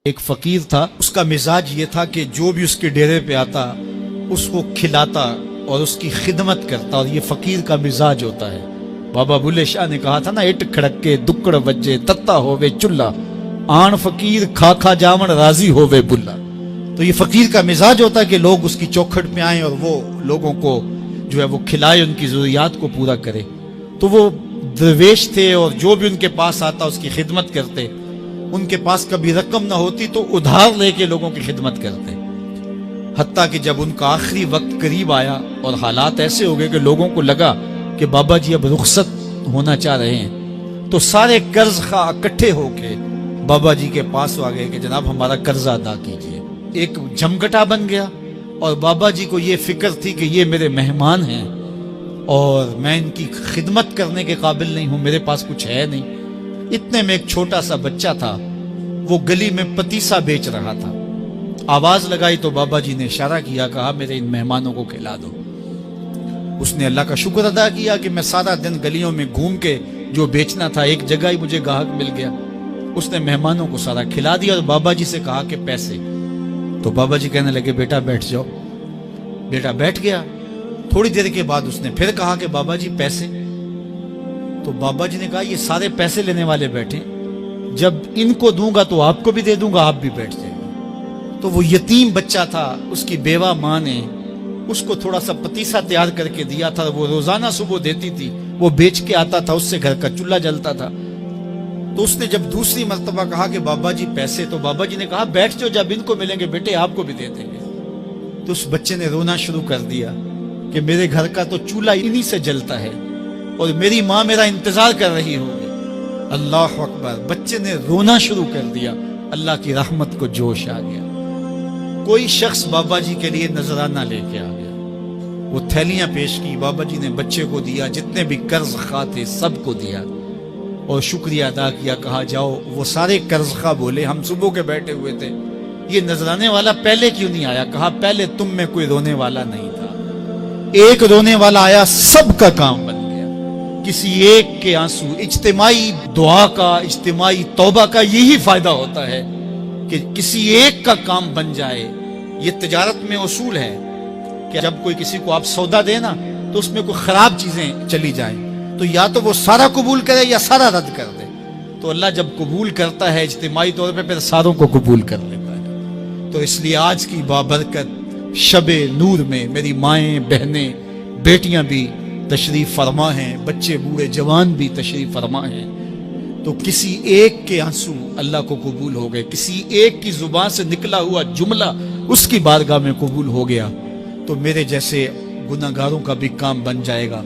ایک فقیر تھا، اس کا مزاج یہ تھا کہ جو بھی اس کے ڈیرے پہ آتا اس کو کھلاتا اور اس کی خدمت کرتا، اور یہ فقیر کا مزاج ہوتا ہے۔ بابا بلے شاہ نے کہا تھا نا، اٹ کھڑک کے دکڑ وجے تتا ہووے چلا، آن فقیر کھا کھا جاون راضی ہووے بلا۔ تو یہ فقیر کا مزاج ہوتا ہے کہ لوگ اس کی چوکھٹ میں آئیں اور وہ لوگوں کو جو ہے وہ کھلائے، ان کی ضروریات کو پورا کرے۔ تو وہ درویش تھے اور جو بھی ان کے پاس آتا اس کی خدمت کرتے۔ ان کے پاس کبھی رقم نہ ہوتی تو ادھار لے کے لوگوں کی خدمت کرتے، حتیٰ کہ جب ان کا آخری وقت قریب آیا اور حالات ایسے ہو گئے کہ لوگوں کو لگا کہ بابا جی اب رخصت ہونا چاہ رہے ہیں، تو سارے قرض خواہ اکٹھے ہو کے بابا جی کے پاس آ گئے کہ جناب ہمارا قرضہ ادا کیجیے۔ ایک جمگٹا بن گیا، اور بابا جی کو یہ فکر تھی کہ یہ میرے مہمان ہیں اور میں ان کی خدمت کرنے کے قابل نہیں ہوں، میرے پاس کچھ ہے نہیں۔ اتنے میں ایک چھوٹا سا بچہ تھا، وہ گلی میں پتیسا بیچ رہا تھا۔ آواز لگائی تو بابا جی نے اشارہ کیا، کہا میرے ان مہمانوں کو کھلا دو۔ اس نے اللہ کا شکر ادا کیا کہ میں سارا دن گلیوں میں گھوم کے جو بیچنا تھا ایک جگہ ہی مجھے گاہک مل گیا۔ اس نے مہمانوں کو سارا کھلا دیا اور بابا جی سے کہا کہ پیسے۔ تو بابا جی کہنے لگے بیٹا بیٹھ جاؤ۔ بیٹا بیٹھ گیا۔ تھوڑی دیر کے بعد اس نے پھر کہا کہ بابا جی پیسے۔ تو بابا جی نے کہا یہ سارے پیسے لینے والے بیٹھے، جب ان کو دوں گا تو آپ کو بھی دے دوں گا، آپ بھی بیٹھ جائیں گے۔ تو وہ یتیم بچہ تھا، اس کی بیوہ ماں نے اس کو تھوڑا سا پتیسا تیار کر کے دیا تھا، وہ روزانہ صبح دیتی تھی، وہ بیچ کے آتا تھا، اس سے گھر کا چولہا جلتا تھا۔ تو اس نے جب دوسری مرتبہ کہا کہ بابا جی پیسے، تو بابا جی نے کہا بیٹھ جاؤ، جب ان کو ملیں گے بیٹے آپ کو بھی دے دیں گے۔ تو اس بچے نے رونا شروع کر دیا کہ میرے گھر کا تو چولہا انہی سے جلتا ہے اور میری ماں میرا انتظار کر رہی ہوگی۔ اللہ اکبر، بچے نے رونا شروع کر دیا۔ اللہ کی رحمت کو جوش آ گیا۔ کوئی شخص بابا جی کے لیے نذرانہ لے کے آ گیا، وہ تھیلیاں پیش کی، بابا جی نے بچے کو دیا، جتنے بھی قرض خواہ تھے سب کو دیا اور شکریہ ادا کیا۔ کہا جاؤ۔ وہ سارے قرض خواہ بولے ہم صبح کے بیٹھے ہوئے تھے، یہ نذرانے والا پہلے کیوں نہیں آیا؟ کہا پہلے تم میں کوئی رونے والا نہیں تھا، ایک رونے والا آیا، سب کا کام بن گیا۔ کسی ایک کے آنسو، اجتماعی دعا کا، اجتماعی توبہ کا یہی فائدہ ہوتا ہے کہ کسی ایک کا کام بن جائے۔ یہ تجارت میں اصول ہے کہ جب کوئی کسی کو آپ سودا دے نا تو اس میں کوئی خراب چیزیں چلی جائیں تو یا تو وہ سارا قبول کرے یا سارا رد کر دے۔ تو اللہ جب قبول کرتا ہے اجتماعی طور پہ، پھر ساروں کو قبول کر لیتا ہے۔ تو اس لیے آج کی بابرکت شب نور میں میری مائیں، بہنیں، بیٹیاں بھی تشریف فرما ہیں، بچے بوڑھے جوان بھی تشریف فرما ہیں۔ تو کسی ایک کے آنسو اللہ کو قبول ہو گئے، کسی ایک کی زبان سے نکلا ہوا جملہ اس کی بارگاہ میں قبول ہو گیا، تو میرے جیسے گناہگاروں کا بھی کام بن جائے گا۔